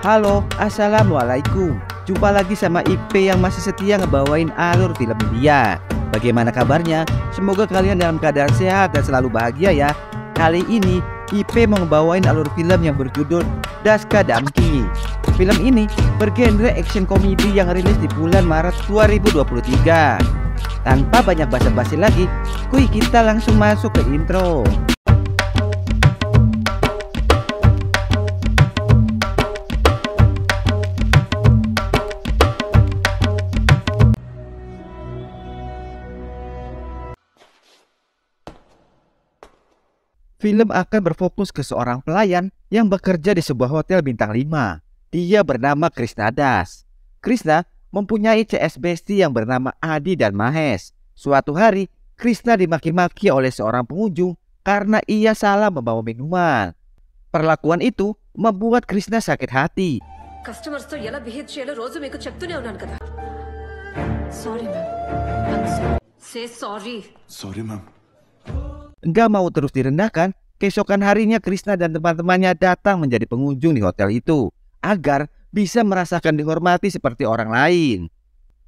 Halo, assalamualaikum. Jumpa lagi sama IP yang masih setia ngebawain alur film India. Bagaimana kabarnya? Semoga kalian dalam keadaan sehat dan selalu bahagia ya. Kali ini IP mau ngebawain alur film yang berjudul Daska Damki. Film ini bergenre action komedi yang rilis di bulan Maret 2023. Tanpa banyak basa-basi lagi, kita langsung masuk ke intro. Film akan berfokus ke seorang pelayan yang bekerja di sebuah hotel bintang 5. Dia bernama Krishna Das. Krishna mempunyai CS bestie yang bernama Adi dan Mahesh. Suatu hari, Krishna dimaki-maki oleh seorang pengunjung karena ia salah membawa minuman. Perlakuan itu membuat Krishna sakit hati. Sorry, ma'am. Enggak mau terus direndahkan, keesokan harinya Krishna dan teman-temannya datang menjadi pengunjung di hotel itu agar bisa merasakan dihormati seperti orang lain.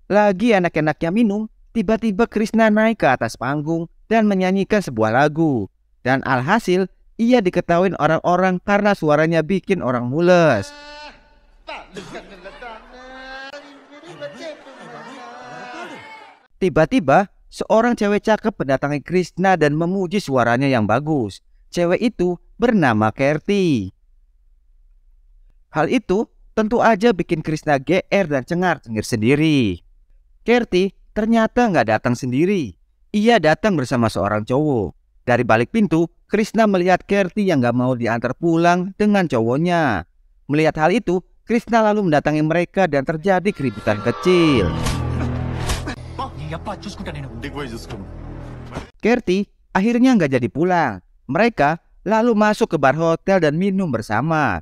Lagi enak-enaknya minum, tiba-tiba Krishna naik ke atas panggung dan menyanyikan sebuah lagu. Dan alhasil, ia diketahui orang-orang karena suaranya bikin orang mules. Tiba-tiba, seorang cewek cakep mendatangi Krishna dan memuji suaranya yang bagus. Cewek itu bernama Kerti. Hal itu tentu aja bikin Krishna GR dan cengar-cengir sendiri. Kerti ternyata nggak datang sendiri. Ia datang bersama seorang cowok. Dari balik pintu, Krishna melihat Kerti yang nggak mau diantar pulang dengan cowoknya. Melihat hal itu, Krishna lalu mendatangi mereka dan terjadi keributan kecil. Kerti akhirnya nggak jadi pulang. Mereka lalu masuk ke bar hotel dan minum bersama.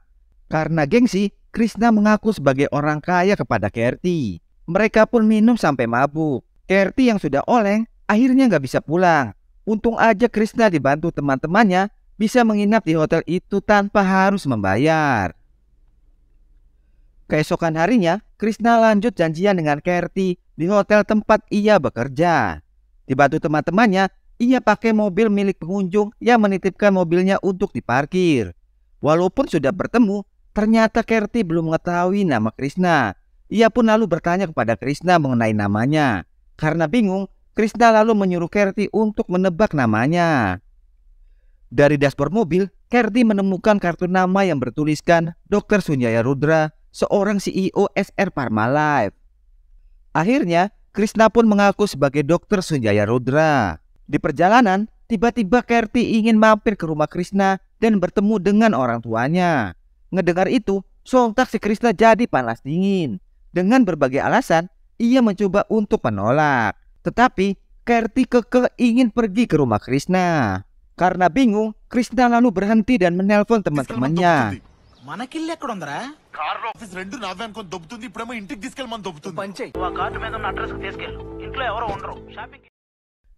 Karena gengsi, Krishna mengaku sebagai orang kaya kepada Kerti. Mereka pun minum sampai mabuk. Kerti yang sudah oleng akhirnya nggak bisa pulang. Untung aja Krishna dibantu teman-temannya bisa menginap di hotel itu tanpa harus membayar. Keesokan harinya, Krishna lanjut janjian dengan Kerti di hotel tempat ia bekerja. Dibantu teman-temannya, ia pakai mobil milik pengunjung yang menitipkan mobilnya untuk diparkir. Walaupun sudah bertemu, ternyata Kerti belum mengetahui nama Krishna. Ia pun lalu bertanya kepada Krishna mengenai namanya. Karena bingung, Krishna lalu menyuruh Kerti untuk menebak namanya. Dari dashboard mobil, Kerti menemukan kartu nama yang bertuliskan Dr. Sunjaya Rudra, seorang CEO SR Parmalife. Akhirnya, Krishna pun mengaku sebagai Dr. Sunjaya Rudra. Di perjalanan, tiba-tiba Kerti ingin mampir ke rumah Krishna dan bertemu dengan orang tuanya. Ngedengar itu, sontak si Krishna jadi panas dingin. Dengan berbagai alasan, ia mencoba untuk menolak. Tetapi, Kerti kekeh ingin pergi ke rumah Krishna. Karena bingung, Krishna lalu berhenti dan menelpon teman-temannya.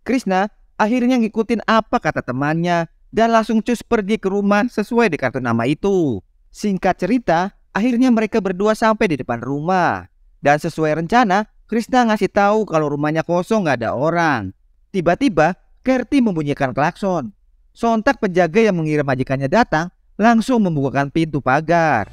Krishna akhirnya ngikutin apa kata temannya dan langsung cus pergi ke rumah sesuai di kartu nama itu. Singkat cerita, akhirnya mereka berdua sampai di depan rumah. Dan sesuai rencana, Krishna ngasih tahu kalau rumahnya kosong gak ada orang. Tiba-tiba, Kerti membunyikan klakson. Sontak penjaga yang mengira majikannya datang langsung membukakan pintu pagar.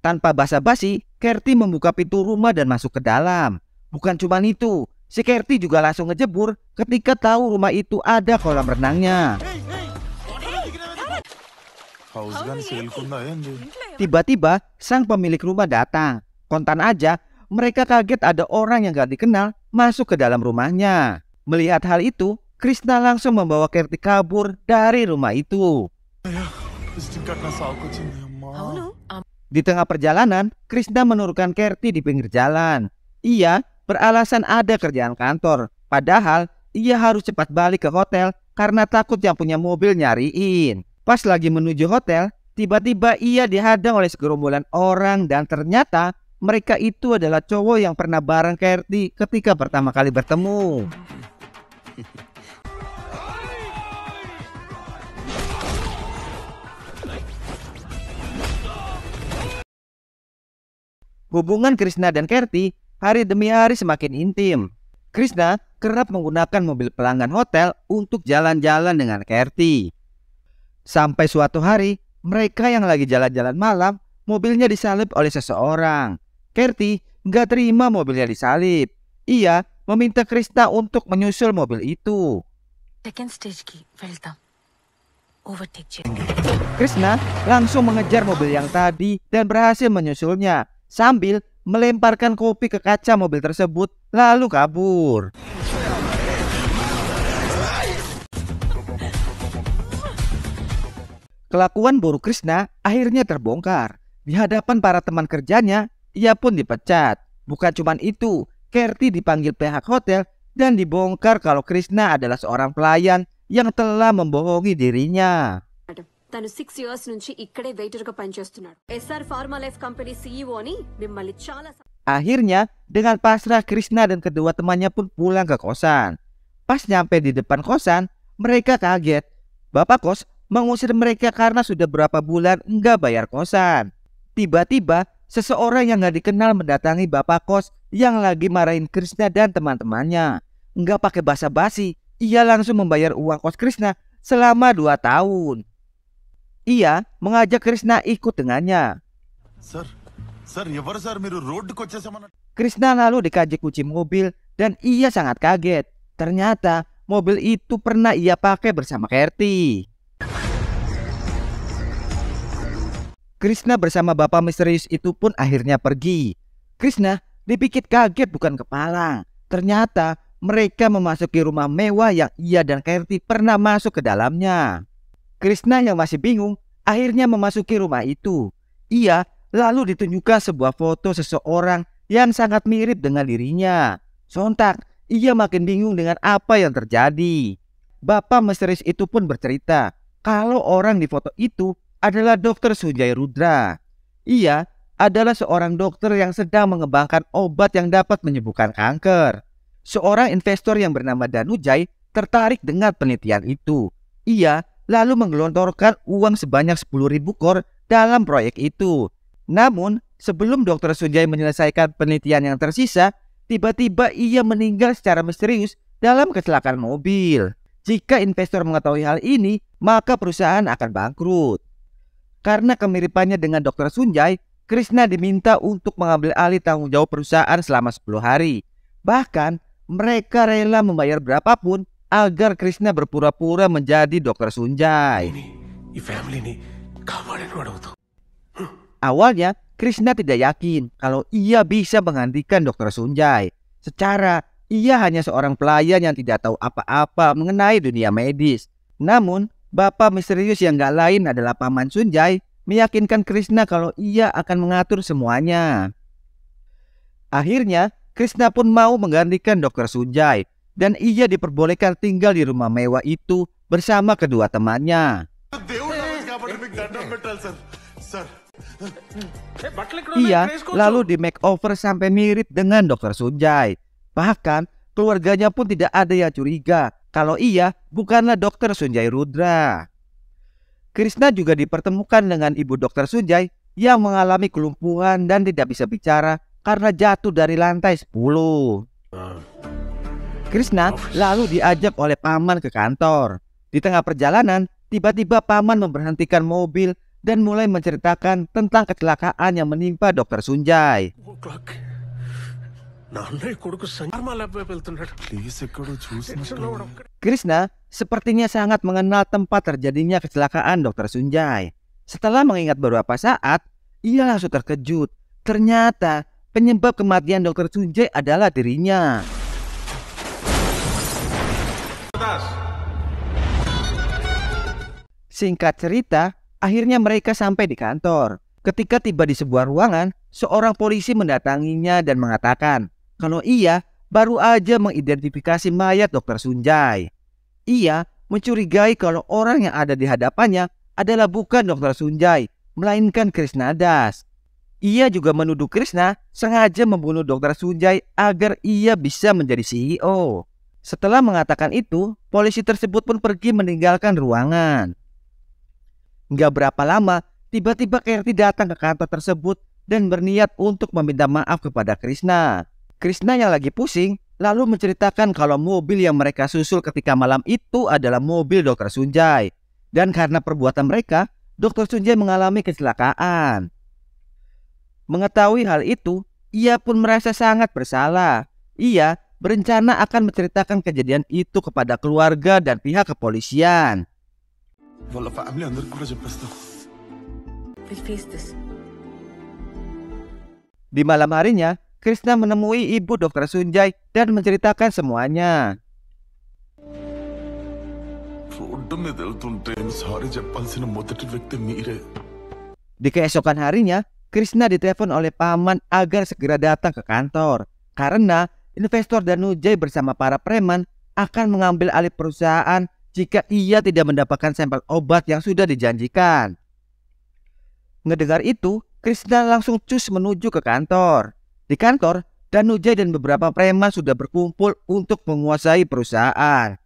Tanpa basa-basi, Kerti membuka pintu rumah dan masuk ke dalam. Bukan cuma itu, si Kerti juga langsung ngejebur ketika tahu rumah itu ada kolam renangnya. Tiba-tiba, sang pemilik rumah datang. Kontan aja, mereka kaget ada orang yang gak dikenal masuk ke dalam rumahnya. Melihat hal itu, Krishna langsung membawa Kerti kabur dari rumah itu. Di tengah perjalanan, Krishna menurunkan Kerti di pinggir jalan. Ia beralasan ada kerjaan kantor, padahal ia harus cepat balik ke hotel karena takut yang punya mobil nyariin. Pas lagi menuju hotel, tiba-tiba ia dihadang oleh segerombolan orang dan ternyata mereka itu adalah cowok yang pernah bareng Kerti ketika pertama kali bertemu. Hubungan Krishna dan Kerti hari demi hari semakin intim. Krishna kerap menggunakan mobil pelanggan hotel untuk jalan-jalan dengan Kerti. Sampai suatu hari, mereka yang lagi jalan-jalan malam, mobilnya disalip oleh seseorang. Kerti nggak terima mobilnya disalip. Ia meminta Krishna untuk menyusul mobil itu. Krishna langsung mengejar mobil yang tadi dan berhasil menyusulnya sambil melemparkan kopi ke kaca mobil tersebut lalu kabur. Kelakuan buruk Krishna akhirnya terbongkar. Di hadapan para teman kerjanya, ia pun dipecat. Bukan cuma itu, Kerti dipanggil pihak hotel dan dibongkar kalau Krishna adalah seorang pelayan yang telah membohongi dirinya. తను 6 years నుంచి ఇక్కడే waiter గా పనిచేస్తున్నాడు. SR pharma life company CEO ని మిమ్మల్ని చాలా. Akhirnya, dengan pasrah Krishna dan kedua temannya pun pulang ke kosan. Pas nyampe di depan kosan, mereka kaget. Bapak kos mengusir mereka karena sudah berapa bulan enggak bayar kosan. Tiba-tiba, seseorang yang gak dikenal mendatangi bapak kos yang lagi marahin Krishna dan teman-temannya. Enggak pakai basa-basi, ia langsung membayar uang kos Krishna selama 2 tahun. Ia mengajak Krishna ikut dengannya. Krishna lalu dikajak kunci mobil dan ia sangat kaget. Ternyata mobil itu pernah ia pakai bersama Kerti. Krishna bersama bapak misterius itu pun akhirnya pergi. Krishna dipikir kaget bukan kepala. Ternyata mereka memasuki rumah mewah yang ia dan Kerti pernah masuk ke dalamnya. Krishna yang masih bingung akhirnya memasuki rumah itu. Ia lalu ditunjukkan sebuah foto seseorang yang sangat mirip dengan dirinya. Sontak ia makin bingung dengan apa yang terjadi. Bapak misterius itu pun bercerita kalau orang di foto itu adalah Dr. Sunjay Rudra. Ia adalah seorang dokter yang sedang mengembangkan obat yang dapat menyembuhkan kanker. Seorang investor yang bernama Danujay tertarik dengan penelitian itu. Ia lalu menggelontorkan uang sebanyak 10.000 kor dalam proyek itu. Namun, sebelum Dr. Sunjay menyelesaikan penelitian yang tersisa, tiba-tiba ia meninggal secara misterius dalam kecelakaan mobil. Jika investor mengetahui hal ini, maka perusahaan akan bangkrut. Karena kemiripannya dengan Dr. Sunjay, Krishna diminta untuk mengambil alih tanggung jawab perusahaan selama 10 hari. Bahkan, mereka rela membayar berapapun agar Krishna berpura-pura menjadi Dr. Sunjay. Awalnya, Krishna tidak yakin kalau ia bisa menggantikan Dr. Sunjay. Secara, ia hanya seorang pelayan yang tidak tahu apa-apa mengenai dunia medis. Namun, bapak misterius yang gak lain adalah Paman Sunjay meyakinkan Krishna kalau ia akan mengatur semuanya. Akhirnya, Krishna pun mau menggantikan Dr. Sunjay. Dan ia diperbolehkan tinggal di rumah mewah itu bersama kedua temannya. Ia lalu di makeover sampai mirip dengan Dr. Sunjay. Bahkan keluarganya pun tidak ada yang curiga kalau ia bukanlah Dr. Sunjay Rudra. Krishna juga dipertemukan dengan ibu Dr. Sunjay yang mengalami kelumpuhan dan tidak bisa bicara karena jatuh dari lantai 10. Krishna lalu diajak oleh Paman ke kantor. Di tengah perjalanan, tiba-tiba Paman memberhentikan mobil dan mulai menceritakan tentang kecelakaan yang menimpa Dr. Sunjay. Krishna sepertinya sangat mengenal tempat terjadinya kecelakaan Dr. Sunjay. Setelah mengingat beberapa saat, ia langsung terkejut. Ternyata penyebab kematian Dr. Sunjay adalah dirinya. Singkat cerita, akhirnya mereka sampai di kantor. Ketika tiba di sebuah ruangan, seorang polisi mendatanginya dan mengatakan kalau ia baru aja mengidentifikasi mayat Dr. Sunjay. Ia mencurigai kalau orang yang ada di hadapannya adalah bukan Dr. Sunjay, melainkan Krishna Das. Ia juga menuduh Krishna sengaja membunuh Dr. Sunjay agar ia bisa menjadi CEO. Setelah mengatakan itu, polisi tersebut pun pergi meninggalkan ruangan. Nggak berapa lama, tiba-tiba Kerti datang ke kantor tersebut dan berniat untuk meminta maaf kepada Krishna. Krishna yang lagi pusing lalu menceritakan kalau mobil yang mereka susul ketika malam itu adalah mobil Dr. Sunjay. Dan karena perbuatan mereka, Dr. Sunjay mengalami kecelakaan. Mengetahui hal itu, ia pun merasa sangat bersalah. Ia berencana akan menceritakan kejadian itu kepada keluarga dan pihak kepolisian. Di malam harinya, Krishna menemui ibu Dr. Sunjay dan menceritakan semuanya. Di keesokan harinya, Krishna ditelepon oleh paman agar segera datang ke kantor karena investor Danujay bersama para preman akan mengambil alih perusahaan jika ia tidak mendapatkan sampel obat yang sudah dijanjikan. Ngedengar itu, Krishna langsung cus menuju ke kantor. Di kantor, Danujay dan beberapa preman sudah berkumpul untuk menguasai perusahaan.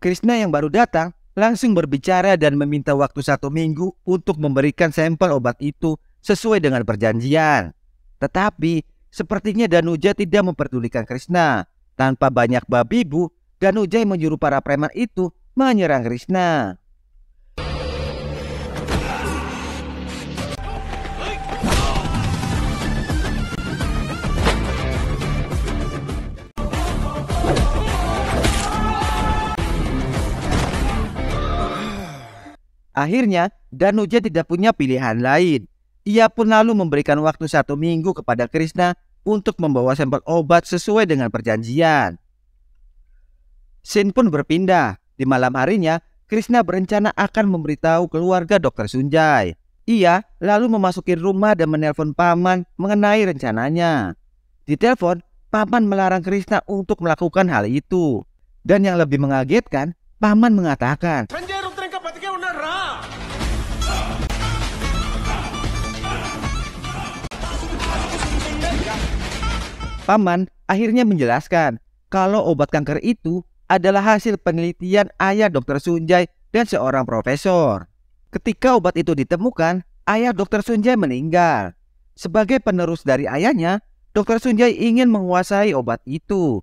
Krishna yang baru datang langsung berbicara dan meminta waktu 1 minggu untuk memberikan sampel obat itu sesuai dengan perjanjian. Tetapi sepertinya Danujay tidak memperdulikan Krishna. Tanpa banyak babi bu, Danujay menyuruh para preman itu menyerang Krishna. Akhirnya, Danujay tidak punya pilihan lain. Ia pun lalu memberikan waktu 1 minggu kepada Krishna untuk membawa sampel obat sesuai dengan perjanjian. Scene pun berpindah. Di malam harinya, Krishna berencana akan memberitahu keluarga Dr. Sunjay. Ia lalu memasuki rumah dan menelpon paman mengenai rencananya. Di telepon, paman melarang Krishna untuk melakukan hal itu. Dan yang lebih mengagetkan, paman mengatakan, paman akhirnya menjelaskan kalau obat kanker itu adalah hasil penelitian ayah Dr. Sunjay dan seorang profesor. Ketika obat itu ditemukan, ayah Dr. Sunjay meninggal. Sebagai penerus dari ayahnya, Dr. Sunjay ingin menguasai obat itu.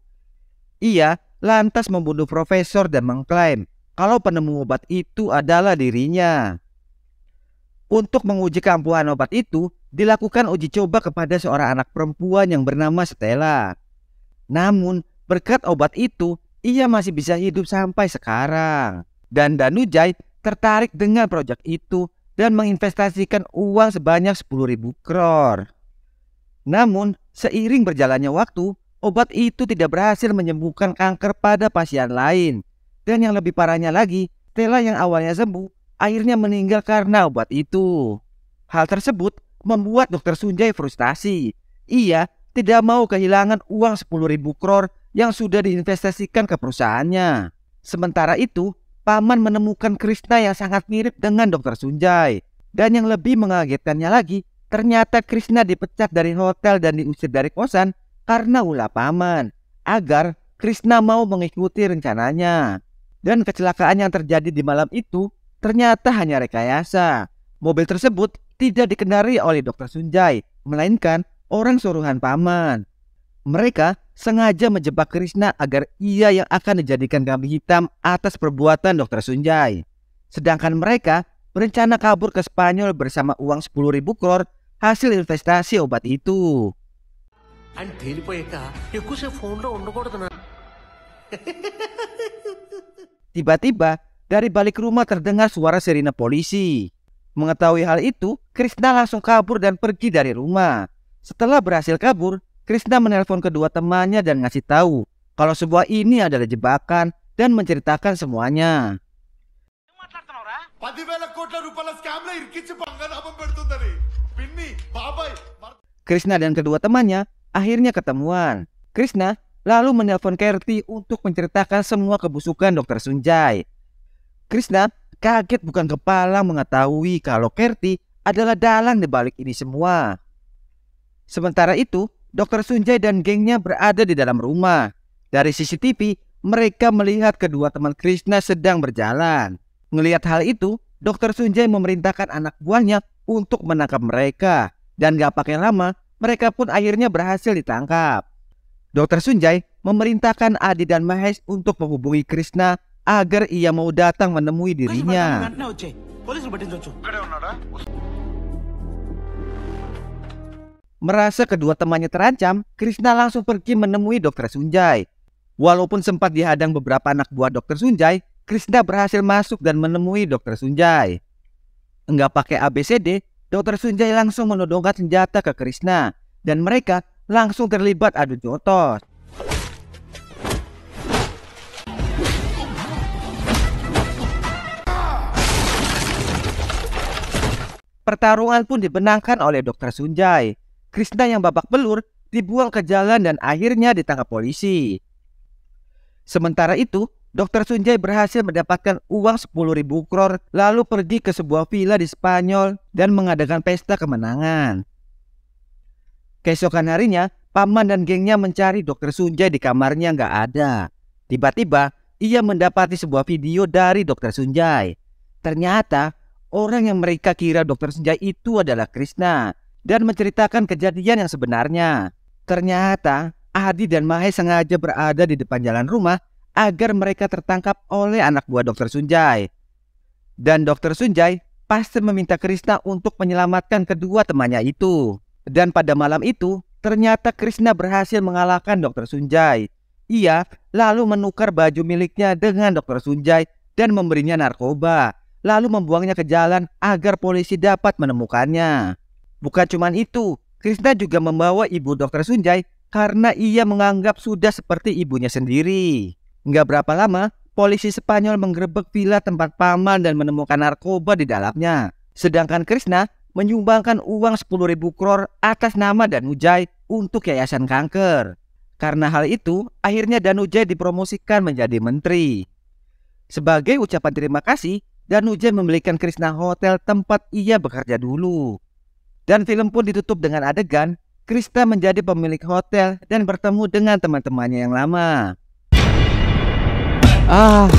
Ia lantas membunuh profesor dan mengklaim kalau penemu obat itu adalah dirinya. Untuk menguji keampuhan obat itu, dilakukan uji coba kepada seorang anak perempuan yang bernama Stella. Namun, berkat obat itu, ia masih bisa hidup sampai sekarang. Dan Danujay tertarik dengan proyek itu dan menginvestasikan uang sebanyak 10.000 crore. Namun, seiring berjalannya waktu, obat itu tidak berhasil menyembuhkan kanker pada pasien lain. Dan yang lebih parahnya lagi, Stella yang awalnya sembuh, akhirnya meninggal karena obat itu. Hal tersebut membuat Dr. Sunjay frustasi. Ia tidak mau kehilangan uang 10.000 crore yang sudah diinvestasikan ke perusahaannya. Sementara itu, paman menemukan Krishna yang sangat mirip dengan Dr. Sunjay. Dan yang lebih mengagetkannya lagi, ternyata Krishna dipecat dari hotel dan diusir dari kosan karena ulah paman, agar Krishna mau mengikuti rencananya. Dan kecelakaan yang terjadi di malam itu ternyata hanya rekayasa. Mobil tersebut tidak dikendarai oleh Dr. Sunjay, melainkan orang suruhan paman. Mereka sengaja menjebak Krishna agar ia yang akan dijadikan kambing hitam atas perbuatan Dr. Sunjay. Sedangkan mereka berencana kabur ke Spanyol bersama uang 10.000 crore hasil investasi obat itu. Tiba-tiba dari balik rumah terdengar suara sirine polisi. Mengetahui hal itu, Krishna langsung kabur dan pergi dari rumah. Setelah berhasil kabur, Krishna menelpon kedua temannya dan ngasih tahu kalau semua ini adalah jebakan dan menceritakan semuanya. Krishna dan kedua temannya akhirnya ketemuan. Krishna lalu menelpon Kerti untuk menceritakan semua kebusukan Dr. Sunjay. Krishna kaget bukan kepala mengetahui kalau Kerti adalah dalang di balik ini semua. Sementara itu, Dr. Sunjay dan gengnya berada di dalam rumah. Dari CCTV, mereka melihat kedua teman Krishna sedang berjalan. Melihat hal itu, Dr. Sunjay memerintahkan anak buahnya untuk menangkap mereka. Dan gak pakai lama, mereka pun akhirnya berhasil ditangkap. Dr. Sunjay memerintahkan Adi dan Mahesh untuk menghubungi Krishna agar ia mau datang menemui dirinya. Merasa kedua temannya terancam, Krishna langsung pergi menemui Dr. Sunjay. Walaupun sempat dihadang beberapa anak buah Dr. Sunjay, Krishna berhasil masuk dan menemui Dr. Sunjay. Enggak pakai ABCD, Dr. Sunjay langsung menodongkan senjata ke Krishna dan mereka langsung terlibat adu jotos. Pertarungan pun dimenangkan oleh Dr. Sunjay. Krishna yang babak belur dibuang ke jalan dan akhirnya ditangkap polisi. Sementara itu, Dr. Sunjay berhasil mendapatkan uang 10.000 crore lalu pergi ke sebuah villa di Spanyol dan mengadakan pesta kemenangan. Keesokan harinya, paman dan gengnya mencari Dr. Sunjay di kamarnya nggak ada. Tiba-tiba, ia mendapati sebuah video dari Dr. Sunjay. Ternyata, orang yang mereka kira Dr. Sunjay itu adalah Krishna dan menceritakan kejadian yang sebenarnya. Ternyata, Adi dan Mahesh sengaja berada di depan jalan rumah agar mereka tertangkap oleh anak buah Dr. Sunjay. Dan Dr. Sunjay pasti meminta Krishna untuk menyelamatkan kedua temannya itu. Dan pada malam itu, ternyata Krishna berhasil mengalahkan Dr. Sunjay. Ia lalu menukar baju miliknya dengan Dr. Sunjay dan memberinya narkoba, lalu membuangnya ke jalan agar polisi dapat menemukannya. Bukan cuma itu, Krishna juga membawa ibu Dr. Sunjay karena ia menganggap sudah seperti ibunya sendiri. Nggak berapa lama, polisi Spanyol menggerebek villa tempat paman dan menemukan narkoba di dalamnya. Sedangkan Krishna menyumbangkan uang 10.000 crore atas nama Danujay untuk yayasan kanker. Karena hal itu, akhirnya Danujay dipromosikan menjadi menteri. Sebagai ucapan terima kasih, Danujay membelikan Krishna hotel tempat ia bekerja dulu. Dan film pun ditutup dengan adegan Krishna menjadi pemilik hotel dan bertemu dengan teman-temannya yang lama.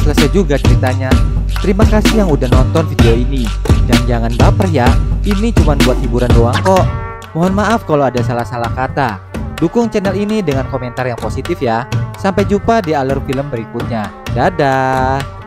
Selesai juga ceritanya. Terima kasih yang udah nonton video ini. Dan jangan baper ya, ini cuma buat hiburan doang kok. Mohon maaf kalau ada salah-salah kata. Dukung channel ini dengan komentar yang positif ya. Sampai jumpa di alur film berikutnya. Dadah.